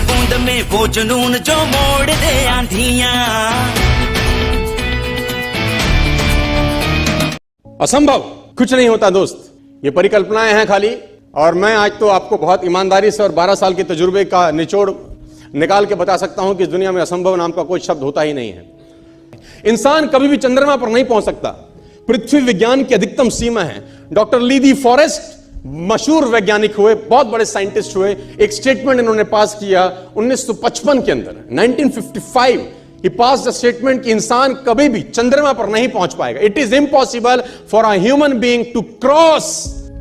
बूंद में वो जुनून जो मोड़ दे आंधियां। असंभव कुछ नहीं होता दोस्त, ये परिकल्पनाएं हैं खाली। और मैं आज तो आपको बहुत ईमानदारी से और 12 साल के तजुर्बे का निचोड़ निकाल के बता सकता हूं कि इस दुनिया में असंभव नाम का कोई शब्द होता ही नहीं है। इंसान कभी भी चंद्रमा पर नहीं पहुंच सकता, पृथ्वी विज्ञान की अधिकतम सीमा है। डॉक्टर ली दी फॉरेस्ट मशहूर वैज्ञानिक हुए, बहुत बड़े साइंटिस्ट हुए। एक स्टेटमेंट इन्होंने पास किया 1955 के अंदर, 1955 ही पास द स्टेटमेंट कि इंसान कभी भी चंद्रमा पर नहीं पहुंच पाएगा। It is impossible for a human being to cross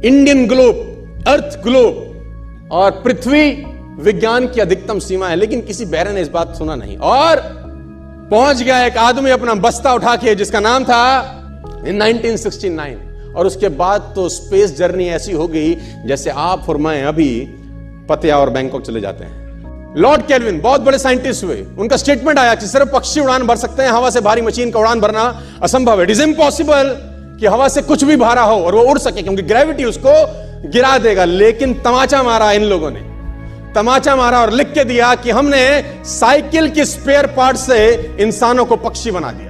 Indian globe, earth globe. और पृथ्वी विज्ञान की अधिकतम सीमा है, लेकिन किसी बहरे ने इस बात सुना नहीं। और पहुंच गया एक आदमी अपना बस्ता उठा के, जिसका नाम था इन 1969। और उसके बाद तो स्पेस जर्नी ऐसी हो गई जैसे आप और मैं अभी पतिया और बैंकॉक चले जाते हैं। लॉर्ड केल्विन बहुत बड़े साइंटिस्ट हुए, उनका स्टेटमेंट आया कि सिर्फ पक्षी उड़ान भर सकते हैं, हवा से भारी मशीन का उड़ान भरना असंभव है। इट इज इम्पॉसिबल कि हवा से कुछ भी भारा हो और वो उड़ सके, क्योंकि ग्रेविटी उसको गिरा देगा। लेकिन तमाचा मारा इन लोगों ने, तमाचा मारा और लिख के दिया कि हमने साइकिल के स्पेयर पार्ट से इंसानों को पक्षी बना दिया।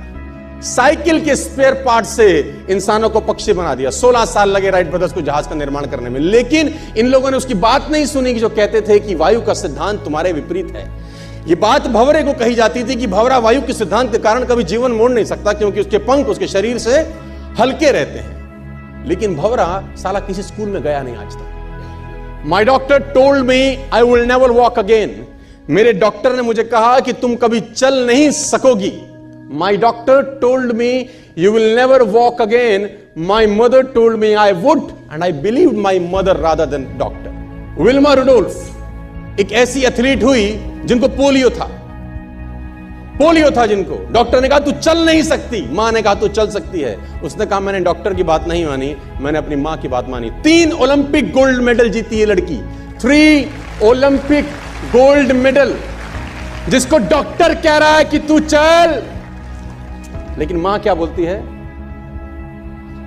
साइकिल के स्पेयर पार्ट से इंसानों को पक्षी बना दिया। 16 साल लगे राइट ब्रदर्स को जहाज का निर्माण करने में, लेकिन इन लोगों ने उसकी बात नहीं सुनी कि जो कहते थे कि वायु का सिद्धांत तुम्हारे विपरीत है। यह बात भंवरे को कही जाती थी कि भंवरा वायु के सिद्धांत के कारण कभी जीवन मोड़ नहीं सकता, क्योंकि उसके पंख उसके शरीर से हल्के रहते हैं। लेकिन भंवरा साला किसी स्कूल में गया नहीं आज तक। माई doctor told me I will never walk again. मेरे डॉक्टर ने मुझे कहा कि तुम कभी चल नहीं सकोगी। My doctor told me you will never walk again. My mother told me I would, and I believed my mother rather than doctor. Wilma Rudolph एक ऐसी एथलीट हुई जिनको पोलियो था जिनको डॉक्टर ने कहा तू चल नहीं सकती, मां ने कहा तू चल सकती है। उसने कहा मैंने डॉक्टर की बात नहीं मानी, मैंने अपनी मां की बात मानी। 3 ओलंपिक गोल्ड मेडल जीती ये लड़की, 3 ओलंपिक गोल्ड मेडल, जिसको डॉक्टर कह रहा है कि तू चल। लेकिन मां क्या बोलती है?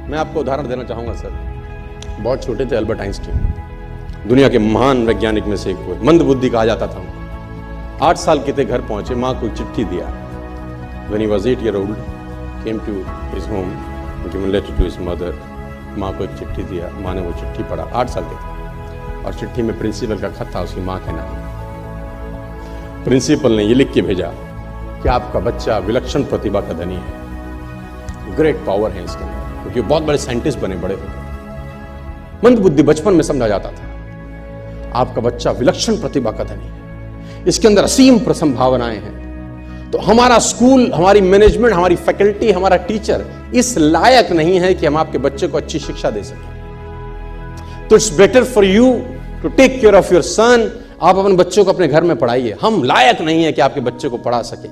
मैं आपको उदाहरण देना चाहूंगा सर। बहुत छोटे थे अल्बर्ट आइंस्टीन, दुनिया के महान वैज्ञानिक में से एक हुए, मंद बुद्धि कहा जाता था। 8 साल के थे, घर पहुंचे, मां को चिट्ठी दिया। When he was 8 years old, came to his home, given letter to his mother. मां को एक चिट्ठी दिया, मां ने वो चिट्ठी पढ़ा। 8 साल के थे और चिट्ठी में प्रिंसिपल का खत था उसकी मां के नाम। प्रिंसिपल ने ये लिख के भेजा कि आपका बच्चा विलक्षण प्रतिभा का धनी है, ग्रेट पावर है इसके अंदर, क्योंकि बहुत बड़े साइंटिस्ट बने, बड़े हो गए। मंद बुद्धि बचपन में समझा जाता था। आपका बच्चा विलक्षण प्रतिभा का धनी है, इसके अंदर असीम संभावनाएं हैं। तो हमारा स्कूल, हमारी मैनेजमेंट, हमारी फैकल्टी, हमारा टीचर इस लायक नहीं है कि हम आपके बच्चे को अच्छी शिक्षा दे सकें। तो it's better for you to take care of your son. आप अपने बच्चों को अपने घर में पढ़ाइए, हम लायक नहीं है कि आपके बच्चे को पढ़ा सके।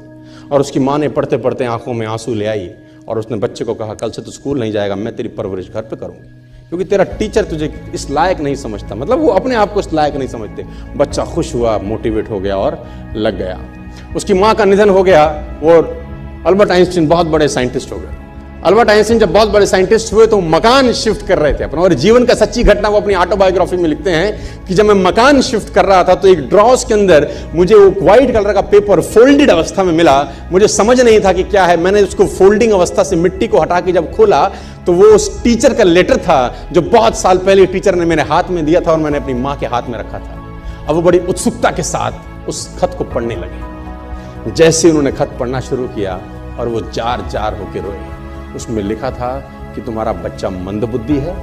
और उसकी मां ने पढ़ते पढ़ते आंखों में आंसू ले आई और उसने बच्चे को कहा कल से तू स्कूल नहीं जाएगा, मैं तेरी परवरिश घर पे करूंगी, क्योंकि तेरा टीचर तुझे इस लायक नहीं समझता। मतलब वो अपने आप को इस लायक नहीं समझते। बच्चा खुश हुआ, मोटिवेट हो गया और लग गया। उसकी मां का निधन हो गया, वो अल्बर्ट आइंस्टीन बहुत बड़े साइंटिस्ट हो गए। अल्बर्ट आइंस्टीन जब बहुत बड़े साइंटिस्ट हुए तो मकान शिफ्ट कर रहे थे अपना, और जीवन का सच्ची घटना वो अपनी ऑटोबायोग्राफी में लिखते हैं कि जब मैं मकान शिफ्ट कर रहा था तो एक ड्रॉस के अंदर मुझे वो व्हाइट कलर का पेपर फोल्डेड अवस्था में मिला। मुझे समझ नहीं था कि क्या है। मैंने उसको फोल्डिंग अवस्था से मिट्टी को हटा के जब खोला तो वो उस टीचर का लेटर था जो बहुत साल पहले टीचर ने मेरे हाथ में दिया था और मैंने अपनी मां के हाथ में रखा था। अब वो बड़ी उत्सुकता के साथ उस खत को पढ़ने लगे। जैसे उन्होंने खत पढ़ना शुरू किया और वो जार जार होकर रोए। उसमें लिखा था कि तुम्हारा बच्चा मंदबुद्धि है,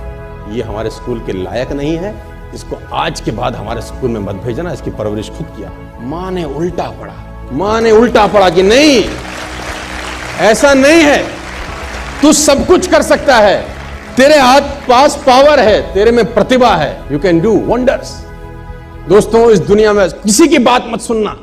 ये हमारे स्कूल के लायक नहीं है, इसको आज के बाद हमारे स्कूल में मत भेजना, इसकी परवरिश खुद किया। मां ने उल्टा पढ़ा, मां ने उल्टा पढ़ा कि नहीं, ऐसा नहीं है, तू सब कुछ कर सकता है, तेरे हाथ पास पावर है, तेरे में प्रतिभा है, यू कैन डू वंडर्स। दोस्तों, इस दुनिया में किसी की बात मत सुनना।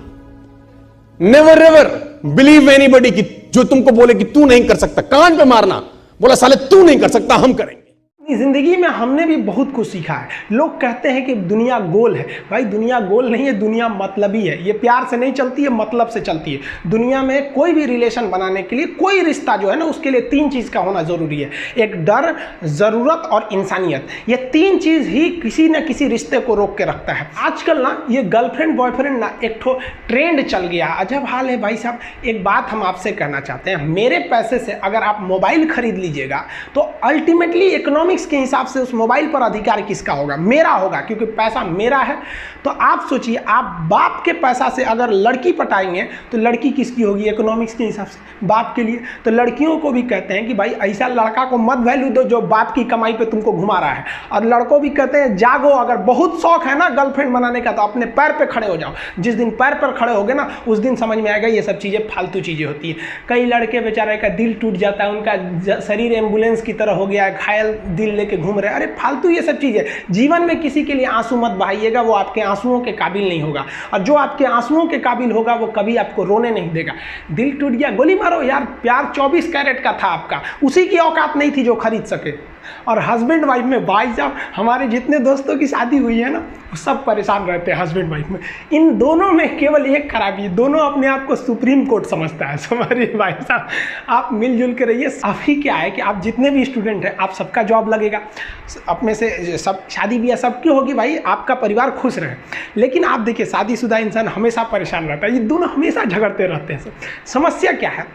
नेवर एवर बिलीव एनीबॉडी कि जो तुमको बोले कि तू नहीं कर सकता, कान पे मारना, बोला साले तू नहीं कर सकता, हम करेंगे। ज़िंदगी में हमने भी बहुत कुछ सीखा है। लोग कहते हैं कि दुनिया गोल है। भाई दुनिया गोल नहीं है, दुनिया मतलबी है। ये प्यार से नहीं चलती है, मतलब से चलती है। दुनिया में कोई भी रिलेशन बनाने के लिए, कोई रिश्ता जो है ना, उसके लिए 3 चीज़ का होना ज़रूरी है। एक डर, ज़रूरत और इंसानियत। ये 3 चीज़ ही किसी न किसी रिश्ते को रोक के रखता है। आजकल ना ये गर्लफ्रेंड बॉयफ्रेंड ना एक ठो ट्रेंड चल गया। अजब हाल है भाई साहब। एक बात हम आपसे कहना चाहते हैं, मेरे पैसे से अगर आप मोबाइल खरीद लीजिएगा तो अल्टीमेटली इकोनॉमिक्स के हिसाब से उस मोबाइल पर अधिकार किसका होगा? मेरा होगा, क्योंकि पैसा मेरा है। तो आप सोचिए, आप बाप के पैसा से अगर लड़की पटाएंगे तो लड़की किसकी होगी? इकोनॉमिक्स के हिसाब से बाप के लिए। तो लड़कियों को भी कहते हैं कि भाई ऐसा लड़का को मत वैल्यू दो जो बाप की कमाई पे तुमको घुमा रहा है। और लड़कों भी कहते हैं जागो, अगर बहुत शौक है ना गर्लफ्रेंड बनाने का तो अपने पैर पे खड़े हो जाओ। जिस दिन पैर पर खड़े होगे ना, उस दिन समझ में आएगा ये सब चीज़ें फालतू चीज़ें होती है। कई लड़के बेचारे का दिल टूट जाता है, उनका शरीर एम्बुलेंस की तरह हो गया है, घायल दिल लेके घूम रहे हैं। अरे फालतू ये सब चीज़ें। जीवन में किसी के लिए आंसू मत बहाइएगा, वो आपके आंसुओं के काबिल नहीं होगा। और जो आपके आंसुओं के काबिल होगा वो कभी आपको रोने नहीं देगा। दिल टूट गया, गोली मारो यार। प्यार 24 कैरेट का था आपका, उसी की औकात नहीं थी जो खरीद सके। और हस्बैंड वाइफ में भाई साहब, हमारे जितने दोस्तों की शादी हुई है ना, वो सब परेशान रहते हैं हस्बैंड वाइफ में। इन दोनों में केवल एक खराबी है, दोनों अपने आप को सुप्रीम कोर्ट समझता है। समझिए भाई साहब, आप मिलजुल के रहिए। अभी क्या है कि आप जितने भी स्टूडेंट हैं, आप सबका जॉब लगेगा, अपने से सब शादी ब्याह सबकी होगी, भाई आपका परिवार खुश रहे। लेकिन आप देखिए, शादीशुदा इंसान हमेशा परेशान रहता है। ये दोनों हमेशा झगड़ते रहते हैं। समस्या क्या है?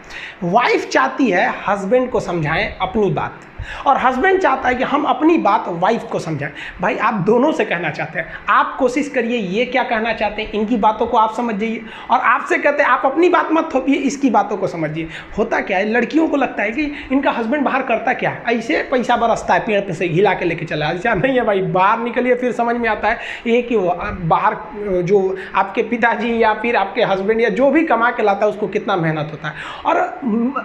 वाइफ चाहती है हस्बैंड को समझाएं अपनी बात, और हस्बैंड चाहता है कि हम अपनी बात वाइफ को समझाएं। भाई आप दोनों से कहना चाहते हैं, आप कोशिश करिए ये क्या कहना चाहते हैं, इनकी बातों को आप समझ जाइए। और आपसे कहते हैं आप अपनी बात मत थोपिए, इसकी बातों को समझिए। होता क्या है, लड़कियों को लगता है कि इनका हस्बैंड बाहर करता क्या है, ऐसे पैसा बरसता है पेड़ पे से हिला के लेके चला। ऐसा नहीं है भाई, बाहर निकलिए फिर समझ में आता है ये कि बाहर जो आपके पिताजी या फिर आपके हस्बैंड या जो भी कमा के लाता है उसको कितना मेहनत होता है। और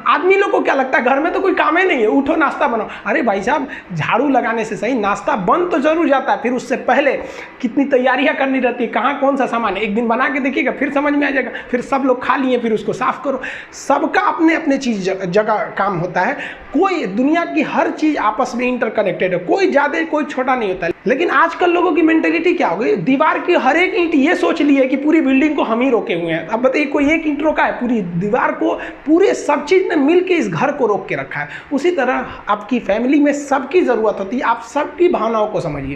आदमी लोग को क्या लगता है, घर में तो कोई काम ही नहीं है, उठो नाश्ता बनाओ। अरे भाई साहब, झाड़ू लगाने से सही नाश्ता बन तो जरूर जाता है, फिर उससे पहले कितनी तैयारियां करनी रहती है, कहाँ कौन सा सामान है। एक दिन बना के देखिएगा, फिर समझ में आ जाएगा। फिर सब लोग खा लिए, फिर उसको साफ करो। सबका अपने अपने चीज़ जगह काम होता है। कोई, दुनिया की हर चीज़ आपस में इंटरकनेक्टेड है, कोई ज़्यादा कोई छोटा नहीं होता है। लेकिन आजकल लोगों की मेंटेलिटी क्या हो गई, दीवार की हर एक ईंट ये सोच ली है कि पूरी बिल्डिंग को हम ही रोके हुए हैं। अब बताइए, कोई एक ईंट रोका है, पूरी दीवार को, पूरे सब चीज़ ने मिल के इस घर को रोक के रखा है। उसी तरह आपकी फैमिली में सबकी ज़रूरत होती है, आप सबकी भावनाओं को समझिए।